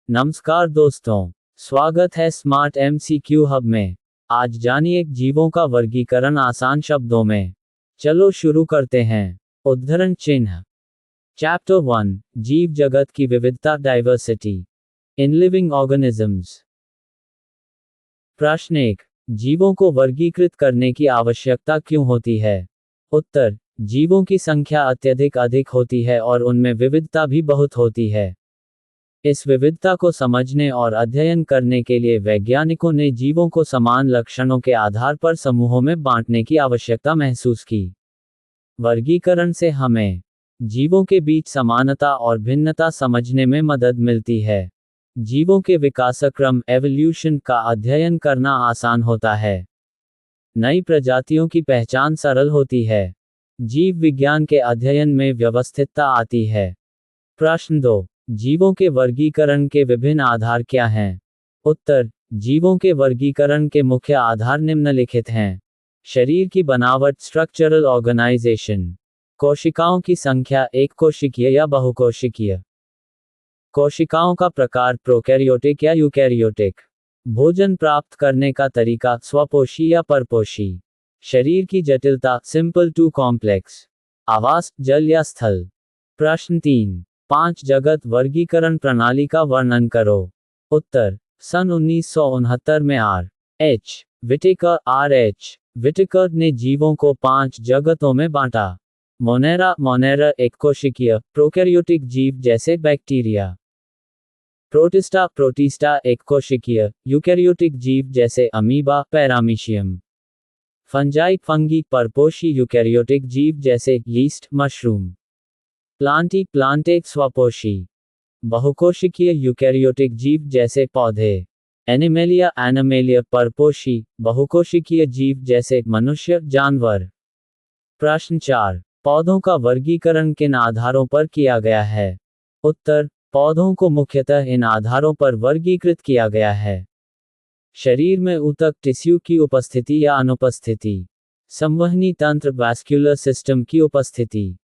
नमस्कार दोस्तों, स्वागत है स्मार्ट एमसीक्यू हब में। आज जानिए जीवों का वर्गीकरण आसान शब्दों में। चलो शुरू करते हैं। उद्धरण चिन्ह। चैप्टर 1, जीव जगत की विविधता, डाइवर्सिटी इन लिविंग ऑर्गेनिजम्स। प्रश्न 1, जीवों को वर्गीकृत करने की आवश्यकता क्यों होती है? उत्तर, जीवों की संख्या अधिक होती है और उनमें विविधता भी बहुत होती है। इस विविधता को समझने और अध्ययन करने के लिए वैज्ञानिकों ने जीवों को समान लक्षणों के आधार पर समूहों में बांटने की आवश्यकता महसूस की। वर्गीकरण से हमें जीवों के बीच समानता और भिन्नता समझने में मदद मिलती है। जीवों के विकासक्रम एवोल्यूशन का अध्ययन करना आसान होता है। नई प्रजातियों की पहचान सरल होती है। जीव विज्ञान के अध्ययन में व्यवस्थितता आती है। प्रश्न 2, जीवों के वर्गीकरण के विभिन्न आधार क्या हैं? उत्तर, जीवों के वर्गीकरण के मुख्य आधार निम्नलिखित हैं। शरीर की बनावट, स्ट्रक्चरल ऑर्गेनाइजेशन। कोशिकाओं की संख्या, एक कोशिकीय या बहुकोशिकीय। कोशिकाओं का प्रकार, प्रोकैरियोटिक या यूकैरियोटिक। भोजन प्राप्त करने का तरीका, स्वपोषी या परपोषी। शरीर की जटिलता, सिंपल टू कॉम्प्लेक्स। आवास, जल या स्थल। प्रश्न 3, 5 जगत वर्गीकरण प्रणाली का वर्णन करो। उत्तर, सन 1969 में R.H. विटेकर ने जीवों को 5 जगतों में बांटा। मोनेरा एक कोशिकीय, प्रोकैरियोटिक जीव जैसे बैक्टीरिया। प्रोटिस्टा एक कोशिकीय, यूकैरियोटिक जीव जैसे अमीबा, पैरामीशियम। फंगी परपोषी यूकैरियोटिक जीव जैसे यीस्ट, मशरूम। प्लांट एक स्वपोषी, बहुकोशिकीय यूकैरियोटिक जीव जैसे पौधे। एनिमेलिया परपोषी, बहुकोशिकीय जीव जैसे मनुष्य, जानवर। प्रश्न 4, पौधों का वर्गीकरण किन आधारों पर किया गया है? उत्तर, पौधों को मुख्यतः इन आधारों पर वर्गीकृत किया गया है। शरीर में ऊतक टिश्यू की उपस्थिति या अनुपस्थिति। संवहनी तंत्र वैस्कुलर सिस्टम की उपस्थिति।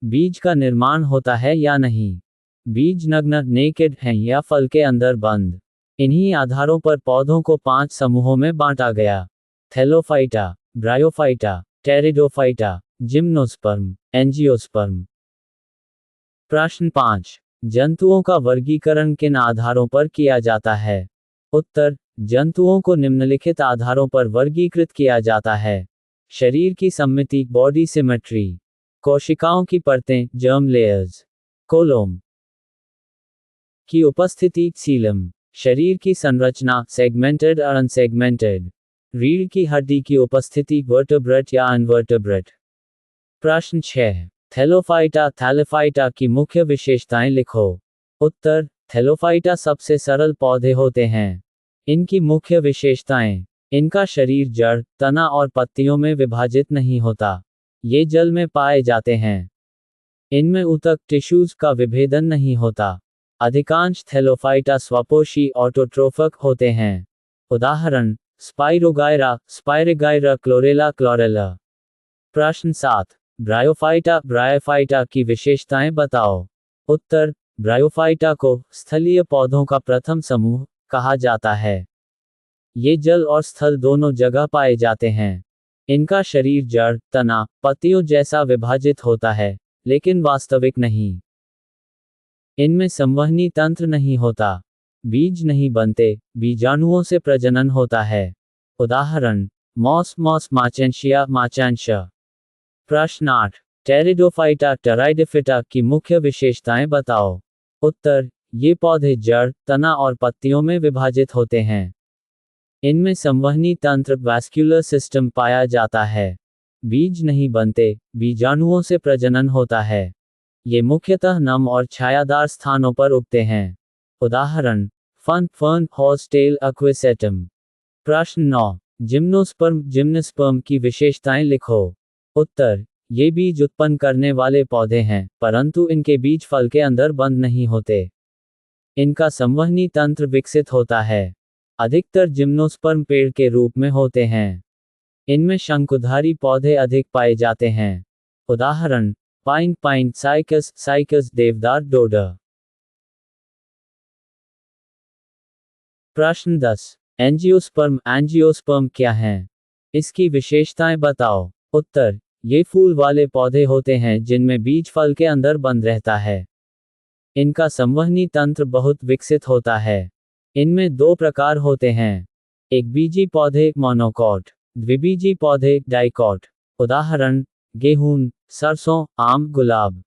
बीज का निर्माण होता है या नहीं। बीज नग्न नेकेड हैं या फल के अंदर बंद। इन्हीं आधारों पर पौधों को 5 समूहों में बांटा गया। Thallophyta, bryophyta, pteridophyta, gymnosperm, angiosperm. प्रश्न 5, जंतुओं का वर्गीकरण किन आधारों पर किया जाता है? उत्तर, जंतुओं को निम्नलिखित आधारों पर वर्गीकृत किया जाता है। शरीर की सममिति, बॉडी सिमेट्री। कोशिकाओं की परतें, जर्म लेयर्स। कोलोम की उपस्थिति, सीलम। शरीर की संरचना, सेगमेंटेड और अनसेगमेंटेड। रीढ़ की हड्डी की उपस्थिति, वर्टेब्रेट या अनवर्टेब्रेट। प्रश्न 6, थैलोफाइटा की मुख्य विशेषताएं लिखो। उत्तर, थैलोफाइटा सबसे सरल पौधे होते हैं। इनकी मुख्य विशेषताएं, इनका शरीर जड़, तना और पत्तियों में विभाजित नहीं होता। ये जल में पाए जाते हैं। इनमें ऊतक टिश्यूज का विभेदन नहीं होता। अधिकांश थैलोफाइटा स्वपोषी ऑटोट्रोफक होते हैं। उदाहरण, स्पाइरोगायरा, क्लोरेला। प्रश्न 7, ब्रायोफाइटा की विशेषताएं बताओ। उत्तर, ब्रायोफाइटा को स्थलीय पौधों का प्रथम समूह कहा जाता है। ये जल और स्थल दोनों जगह पाए जाते हैं। इनका शरीर जड़, तना, पत्तियों जैसा विभाजित होता है, लेकिन वास्तविक नहीं। इनमें संवहनी तंत्र नहीं होता। बीज नहीं बनते, बीजाणुओं से प्रजनन होता है। उदाहरण, मॉस माचेंशिया। प्रश्न 8, टेरिडोफाइटा की मुख्य विशेषताएं बताओ। उत्तर, ये पौधे जड़, तना और पत्तियों में विभाजित होते हैं। इनमें संवहनी तंत्र वैस्कुलर सिस्टम पाया जाता है। बीज नहीं बनते, बीजाणुओं से प्रजनन होता है। ये मुख्यतः नम और छायादार स्थानों पर उगते हैं। उदाहरण, फर्न, हॉर्सटेल एक्विसेटम। प्रश्न 9, जिम्नोस्पर्म की विशेषताएं लिखो। उत्तर, ये बीज उत्पन्न करने वाले पौधे हैं, परंतु इनके बीज फल के अंदर बंद नहीं होते। इनका संवहनी तंत्र विकसित होता है। अधिकतर जिम्नोस्पर्म पेड़ के रूप में होते हैं। इनमें शंकुधारी पौधे अधिक पाए जाते हैं। उदाहरण, पाइन, साइकस, देवदार, डोडर। प्रश्न 10। एंजियोस्पर्म क्या हैं? इसकी विशेषताएं बताओ। उत्तर, ये फूल वाले पौधे होते हैं जिनमें बीज फल के अंदर बंद रहता है। इनका संवहनी तंत्र बहुत विकसित होता है। इनमें दो प्रकार होते हैं, एक बीजी पौधे मोनोकॉट, द्विबीजी पौधे डाइकॉट। उदाहरण, गेहूं, सरसों, आम, गुलाब।